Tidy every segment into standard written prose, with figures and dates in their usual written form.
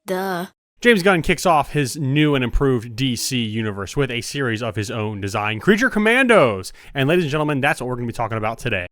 Duh. James Gunn kicks off his new and improved DC universe with a series of his own design, Creature Commandos. And ladies and gentlemen, that's what we're going to be talking about today.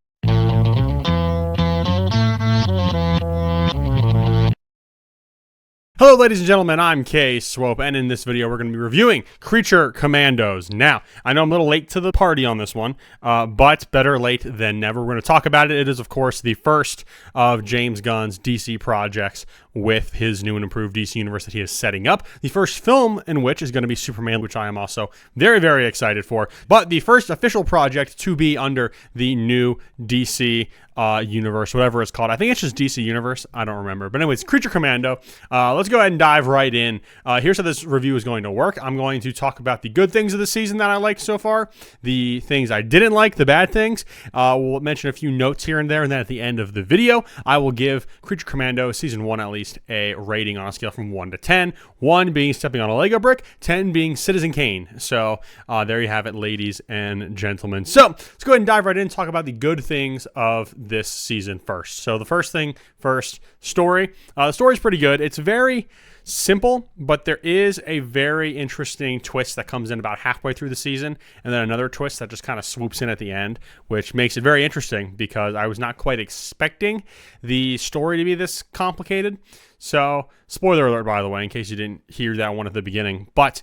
Hello ladies and gentlemen, I'm Kay Swope, and in this video we're going to be reviewing Creature Commandos. Now, I know I'm a little late to the party on this one, but better late than never. We're going to talk about it. It is, of course, the first of James Gunn's DC projects with his new and improved DC universe that he is setting up. The first film in which is going to be Superman, which I am also very, very excited for. But the first official project to be under the new DC universe, whatever it's called. I think it's just DC Universe. I don't remember. But anyways, Creature Commando. Let's go ahead and dive right in. Here's how this review is going to work. I'm going to talk about the good things of the season that I liked so far, the things I didn't like, the bad things. We'll mention a few notes here and there, and then at the end of the video, I will give Creature Commando Season 1 at least a rating on a scale from 1 to 10. 1 being stepping on a Lego brick, 10 being Citizen Kane. So there you have it, ladies and gentlemen. So let's go ahead and dive right in and talk about the good things of this season first. So the first thing first, story. The story's pretty good. It's very simple, but there is a very interesting twist that comes in about halfway through the season, and then another twist that just kind of swoops in at the end, which makes it very interesting because I was not quite expecting the story to be this complicated. So, spoiler alert, by the way, in case you didn't hear that one at the beginning. But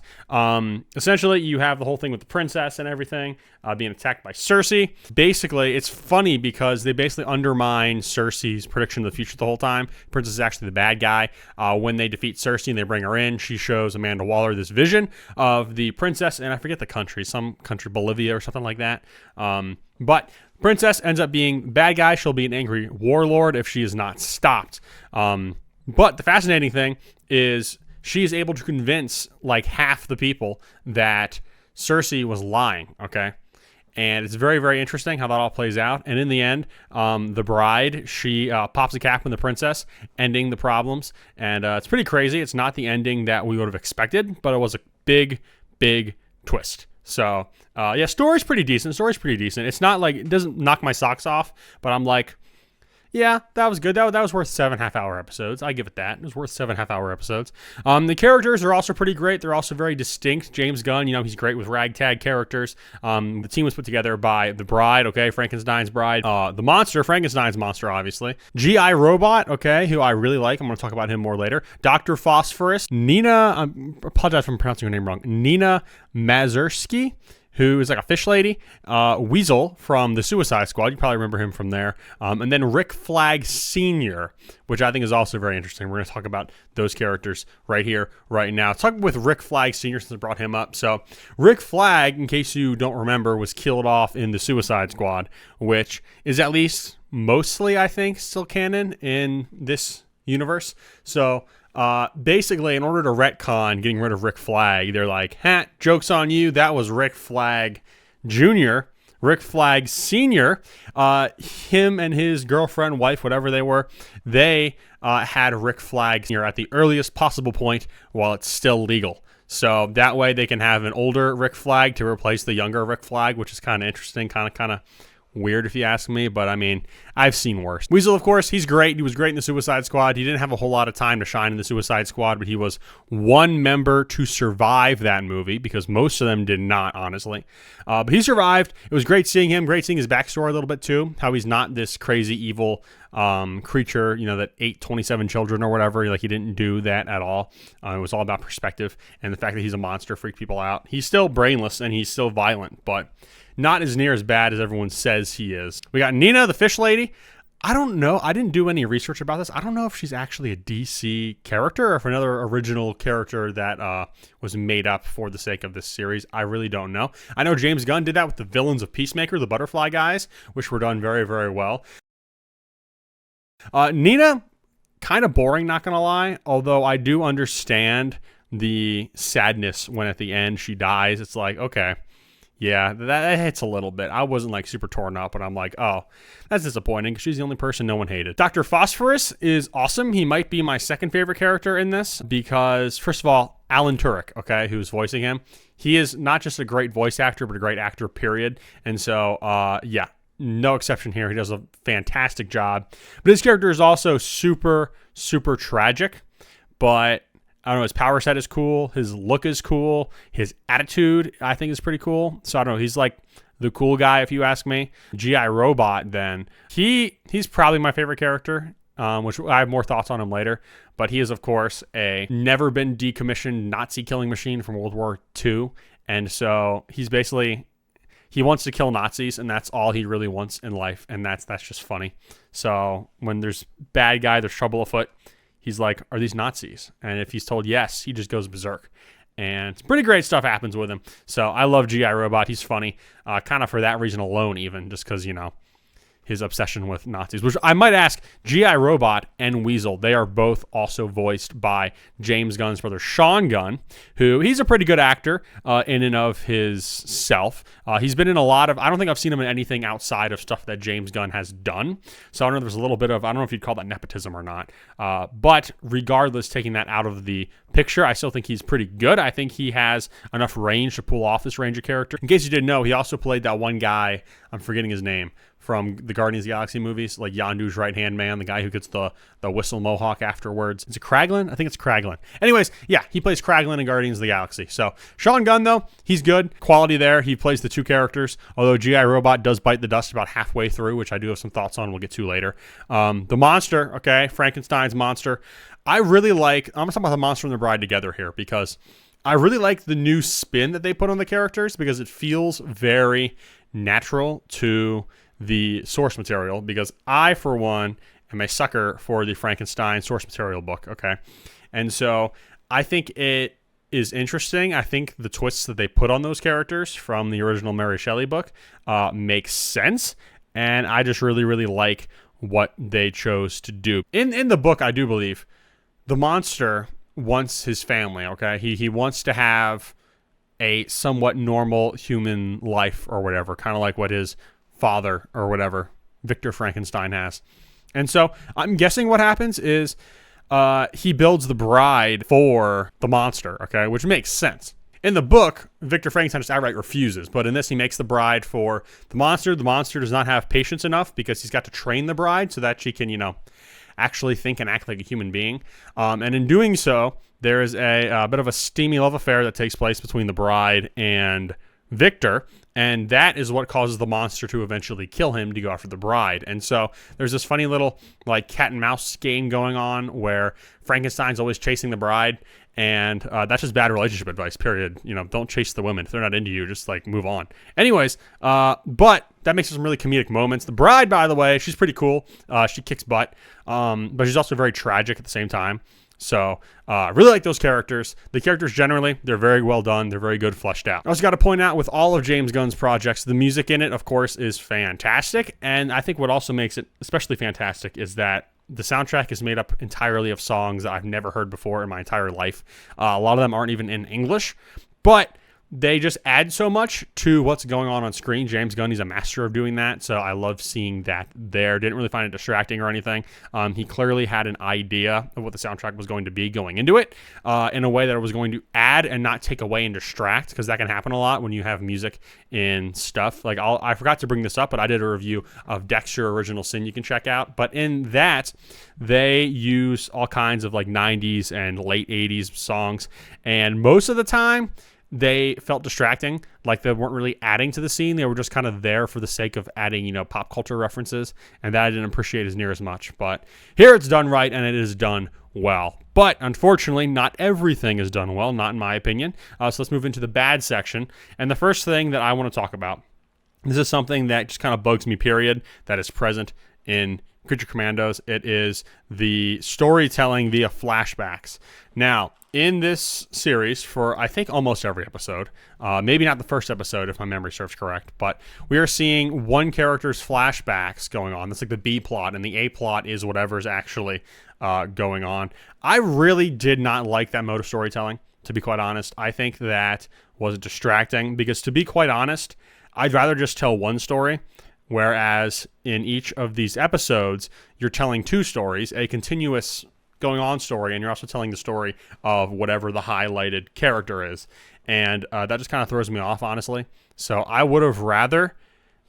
essentially, you have the whole thing with the princess and everything being attacked by Cersei. Basically, it's funny because they basically undermine Cersei's prediction of the future the whole time. Princess is actually the bad guy. When they defeat Cersei and they bring her in, she shows Amanda Waller this vision of the princess, and I forget the country, some country, Bolivia or something like that. But princess ends up being bad guy. She'll be an angry warlord if she is not stopped. But the fascinating thing is she is able to convince like half the people that Cersei was lying, okay? And it's very, very interesting how that all plays out. And in the end, the bride, she pops a cap on the princess, ending the problems. And it's pretty crazy. It's not the ending that we would have expected, but it was a big, big twist. So, yeah, story's pretty decent. It's not like, it doesn't knock my socks off, but I'm like, yeah, that was good. That was worth 7 half-hour episodes. I give it that. It was worth 7 half-hour episodes. The characters are also pretty great. They're also very distinct. James Gunn, he's great with ragtag characters. The team was put together by the bride, okay, Frankenstein's bride. The monster, Frankenstein's monster, obviously. G.I. Robot, okay, who I really like. I'm going to talk about him more later. Dr. Phosphorus. Nina, I apologize for pronouncing her name wrong. Nina Mazursky, who is like a fish lady, Weasel from the Suicide Squad. You probably remember him from there. And then Rick Flag Sr., which I think is also very interesting. We're going to talk about those characters right here, right now. Let's talk with Rick Flag Sr. since I brought him up. So Rick Flag, in case you don't remember, was killed off in the Suicide Squad, which is at least mostly, I think, still canon in this universe. So basically, in order to retcon getting rid of Rick Flag, they're like, joke's on you, that was Rick Flag Jr., Rick Flag Sr., him and his girlfriend, wife, whatever they were, they had Rick Flag Sr. at the earliest possible point while it's still legal. So that way they can have an older Rick Flag to replace the younger Rick Flag, which is kind of interesting, kind of weird if you ask me, but I mean, I've seen worse. Weasel, of course, he's great. He was great in the Suicide Squad. He didn't have a whole lot of time to shine in the Suicide Squad, but he was one member to survive that movie because most of them did not, honestly. But he survived. It was great seeing him, great seeing his backstory a little bit too, how he's not this crazy evil creature, that ate 27 children or whatever. Like, he didn't do that at all. It was all about perspective, and the fact that he's a monster freaked people out. He's still brainless and he's still violent, but not as near as bad as everyone says he is. We got Nina, the fish lady. I don't know. I didn't do any research about this. I don't know if she's actually a DC character or if another original character that was made up for the sake of this series. I really don't know. I know James Gunn did that with the villains of Peacemaker, the butterfly guys, which were done very, very well. Nina, kind of boring, not going to lie, although I do understand the sadness when at the end she dies. It's like, okay, yeah, that hits a little bit. I wasn't like super torn up, but I'm like, oh, that's disappointing because she's the only person no one hated. Dr. Phosphorus is awesome. He might be my second favorite character in this because, first of all, Alan Tudyk, okay, who's voicing him, he is not just a great voice actor, but a great actor, period. And so, yeah, no exception here. He does a fantastic job. But his character is also super, super tragic, but I don't know, his power set is cool. His look is cool. His attitude, I think, is pretty cool. So I don't know. He's like the cool guy, if you ask me. G.I. Robot, then, he's probably my favorite character, which I have more thoughts on him later. But he is, of course, a never been decommissioned Nazi killing machine from World War II. And so he's basically, he wants to kill Nazis, and that's all he really wants in life. And that's just funny. So when there's bad guy, there's trouble afoot, he's like, are these Nazis? And if he's told yes, he just goes berserk. And pretty great stuff happens with him. So I love G.I. Robot. He's funny, kind of for that reason alone, even just because, you know, his obsession with Nazis, which I might ask, G.I. Robot and Weasel, they are both also voiced by James Gunn's brother, Sean Gunn, who he's a pretty good actor in and of his self. He's been in a lot of, I don't think I've seen him in anything outside of stuff that James Gunn has done. So I don't know, there's a little bit of, I don't know if you'd call that nepotism or not. But regardless, taking that out of the picture, I still think he's pretty good. I think he has enough range to pull off this Ranger character. In case you didn't know, he also played that one guy, I'm forgetting his name, from the Guardians of the Galaxy movies, like Yondu's right-hand man, the guy who gets the whistle mohawk afterwards. Is it Kraglin? I think it's Kraglin. Anyways, yeah, he plays Kraglin in Guardians of the Galaxy. So Sean Gunn, though, he's good. Quality there. He plays the two characters, although G.I. Robot does bite the dust about halfway through, which I do have some thoughts on we'll get to later. The monster, okay, Frankenstein's monster. I really like, I'm going to talk about the monster and the bride together here because I really like the new spin that they put on the characters because it feels very natural to the source material, because I, for one, am a sucker for the Frankenstein source material book, okay? And so I think it is interesting. I think the twists that they put on those characters from the original Mary Shelley book make sense, and I just really, really like what they chose to do. In the book, I do believe the monster wants his family, okay? He wants to have a somewhat normal human life or whatever, kind of like what his father or whatever, Victor Frankenstein, has. And so I'm guessing what happens is he builds the bride for the monster, okay, which makes sense. In the book, Victor Frankenstein just outright refuses, but in this, he makes the bride for the monster. The monster does not have patience enough because he's got to train the bride so that she can, you know, actually think and act like a human being. And in doing so, there is a bit of a steamy love affair that takes place between the bride and Victor, and that is what causes the monster to eventually kill him to go after the bride. And so there's this funny little like cat and mouse game going on where Frankenstein's always chasing the bride, and that's just bad relationship advice, period. You know, don't chase the women. If they're not into you, just like move on. Anyways, but that makes some really comedic moments. The bride, by the way, she's pretty cool. She kicks butt, but she's also very tragic at the same time. So I really like those characters. The characters generally, they're very well done. They're very good, fleshed out. I also got to point out with all of James Gunn's projects, the music in it, of course, is fantastic. And I think what also makes it especially fantastic is that the soundtrack is made up entirely of songs that I've never heard before in my entire life. A lot of them aren't even in English, but they just add so much to what's going on screen. James Gunn, he's a master of doing that, so I love seeing that there. Didn't really find it distracting or anything. He clearly had an idea of what the soundtrack was going to be going into it in a way that it was going to add and not take away and distract, because that can happen a lot when you have music in stuff. Like I forgot to bring this up, but I did a review of Dexter Original Sin you can check out. But in that, they use all kinds of like 90s and late 80s songs, and most of the time, they felt distracting, like they weren't really adding to the scene. They were just kind of there for the sake of adding, you know, pop culture references, and that I didn't appreciate as near as much. But here it's done right, and it is done well. But unfortunately, not everything is done well, not in my opinion. So let's move into the bad section. And the first thing that I want to talk about, this is something that just kind of bugs me, period, that is present in Creature Commandos. It is the storytelling via flashbacks. Now, in this series, for I think almost every episode, maybe not the first episode if my memory serves correct, but we are seeing one character's flashbacks going on. That's like the B plot, and the A plot is whatever's actually going on. I really did not like that mode of storytelling, to be quite honest. I think that was distracting because, to be quite honest, I'd rather just tell one story. Whereas in each of these episodes, you're telling two stories, a continuous going on story, and you're also telling the story of whatever the highlighted character is. And that just kind of throws me off, honestly. So I would have rather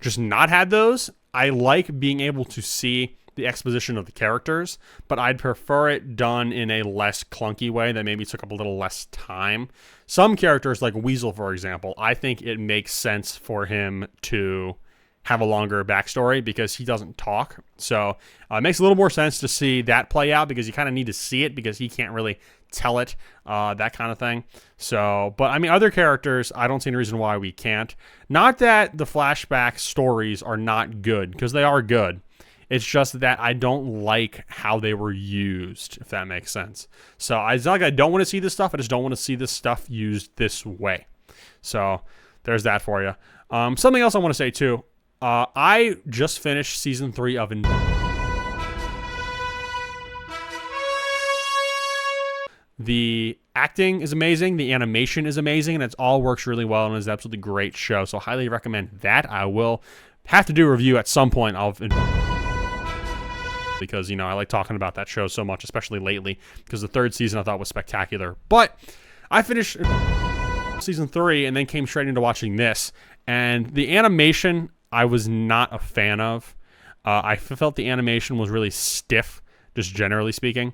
just not had those. I like being able to see the exposition of the characters, but I'd prefer it done in a less clunky way that maybe took up a little less time. Some characters, like Weasel, for example, I think it makes sense for him to have a longer backstory because he doesn't talk. So it makes a little more sense to see that play out because you kind of need to see it because he can't really tell it, that kind of thing. So, but I mean, other characters, I don't see any reason why we can't. Not that the flashback stories are not good, because they are good. It's just that I don't like how they were used, if that makes sense. So it's not like I don't want to see this stuff. I just don't want to see this stuff used this way. So there's that for you. Something else I want to say too. I just finished season 3 of The acting is amazing, the animation is amazing, and it all works really well and is an absolutely great show. So highly recommend that. I will have to do a review at some point of because, you know, I like talking about that show so much, especially lately, because the 3rd season I thought was spectacular. But I finished season 3 and then came straight into watching this, and the animation I was not a fan of. I felt the animation was really stiff, just generally speaking.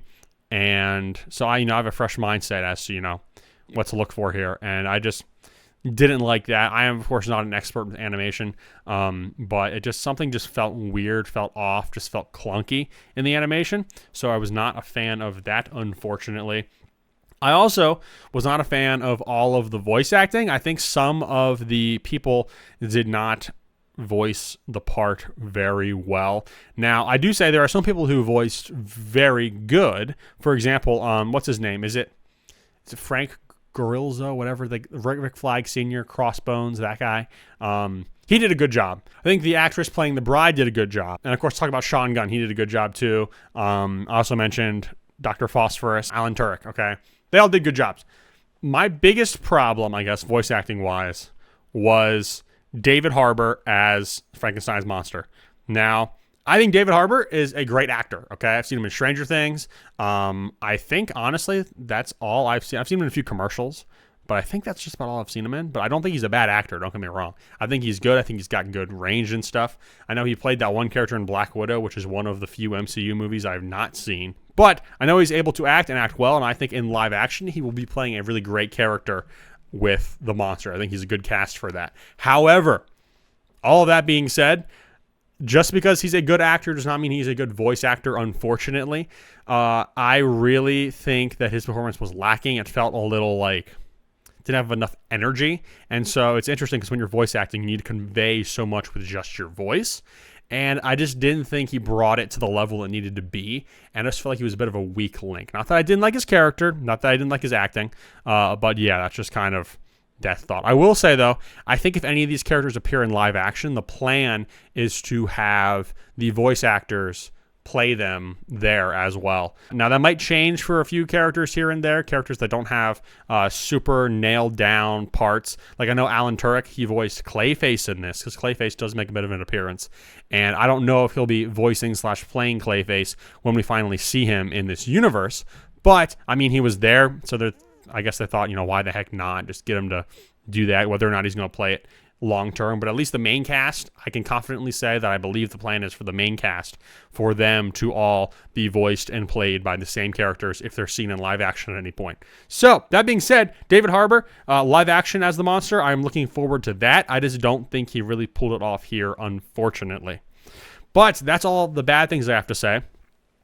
And so I have a fresh mindset as to, what to look for here. And I just didn't like that. I am, of course, not an expert with animation, but something just felt weird, felt off, just felt clunky in the animation. So I was not a fan of that, unfortunately. I also was not a fan of all of the voice acting. I think some of the people did not voice the part very well. Now, I do say there are some people who voiced very good. For example, what's his name? Is it Frank Gorilzo, whatever, the Rick Flag Sr., Crossbones, that guy? He did a good job. I think the actress playing the bride did a good job. And of course, talk about Sean Gunn. He did a good job too. I also mentioned Dr. Phosphorus, Alan Tudyk, okay? They all did good jobs. My biggest problem, I guess, voice acting wise, was David Harbour as Frankenstein's monster. Now, I think David Harbour is a great actor, okay? I've seen him in Stranger Things. I think, honestly, that's all I've seen. I've seen him in a few commercials, but I think that's just about all I've seen him in. But I don't think he's a bad actor, don't get me wrong. I think he's good. I think he's got good range and stuff. I know he played that one character in Black Widow, which is one of the few MCU movies I've not seen. But I know he's able to act and act well, and I think in live action, he will be playing a really great character with the monster. I think he's a good cast for that. However, all of that being said, just because he's a good actor does not mean he's a good voice actor, unfortunately. I really think that his performance was lacking. It felt a little like didn't have enough energy. And so it's interesting because when you're voice acting, you need to convey so much with just your voice. And I just didn't think he brought it to the level it needed to be. And I just felt like he was a bit of a weak link. Not that I didn't like his character, not that I didn't like his acting, but yeah, that's just kind of death thought. I will say, though, I think if any of these characters appear in live action, the plan is to have the voice actors play them there as well. Now, that might change for a few characters here and there, characters that don't have super nailed down parts. Like I know Alan Tudyk, he voiced Clayface in this, because Clayface does make a bit of an appearance. And I don't know if he'll be voicing / playing Clayface when we finally see him in this universe. But, I mean, he was there, so I guess they thought, why the heck not? Just get him to do that, whether or not he's going to play it long term. But at least the main cast, I can confidently say that I believe the plan is for the main cast for them to all be voiced and played by the same characters if they're seen in live action at any point. So that being said, David Harbour, live action as the monster, I'm looking forward to that. I just don't think he really pulled it off here, unfortunately. But that's all the bad things I have to say.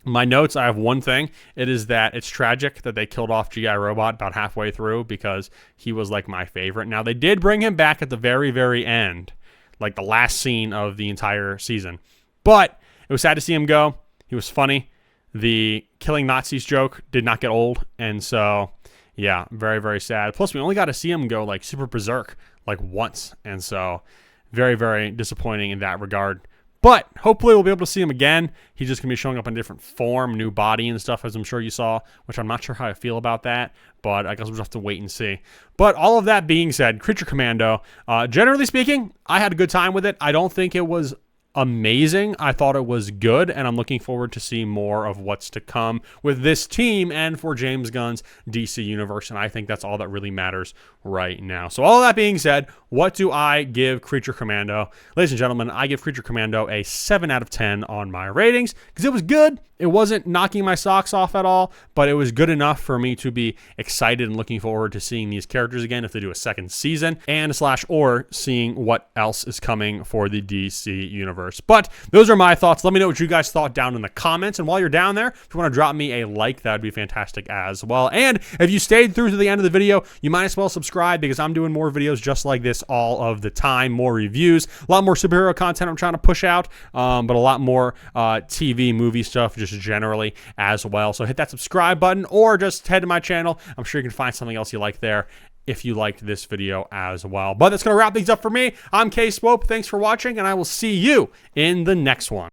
My notes, I have one thing. It is that it's tragic that they killed off G.I. Robot about halfway through because he was like my favorite. Now, they did bring him back at the very, very end, like the last scene of the entire season. But it was sad to see him go. He was funny. The killing Nazis joke did not get old. And so, yeah, very, very sad. Plus, we only got to see him go like super berserk like once. And so, very, very disappointing in that regard. But hopefully we'll be able to see him again. He's just going to be showing up in a different form, new body and stuff, as I'm sure you saw, which I'm not sure how I feel about that, but I guess we'll just have to wait and see. But all of that being said, Creature Commando, generally speaking, I had a good time with it. I don't think it was amazing. I thought it was good, and I'm looking forward to seeing more of what's to come with this team and for James Gunn's DC Universe, and I think that's all that really matters right now. So all that being said, what do I give Creature Commando? Ladies and gentlemen, I give Creature Commando a 7 out of 10 on my ratings because it was good. It wasn't knocking my socks off at all, but it was good enough for me to be excited and looking forward to seeing these characters again if they do a second season and or seeing what else is coming for the DC Universe. But those are my thoughts. Let me know what you guys thought down in the comments. And while you're down there, if you want to drop me a like, that would be fantastic as well. And if you stayed through to the end of the video, you might as well subscribe because I'm doing more videos just like this all of the time, more reviews, a lot more superhero content I'm trying to push out, but a lot more TV, movie stuff just generally as well. So hit that subscribe button or just head to my channel. I'm sure you can find something else you like there if you liked this video as well. But that's going to wrap things up for me. I'm K Swope. Thanks for watching, and I will see you in the next one.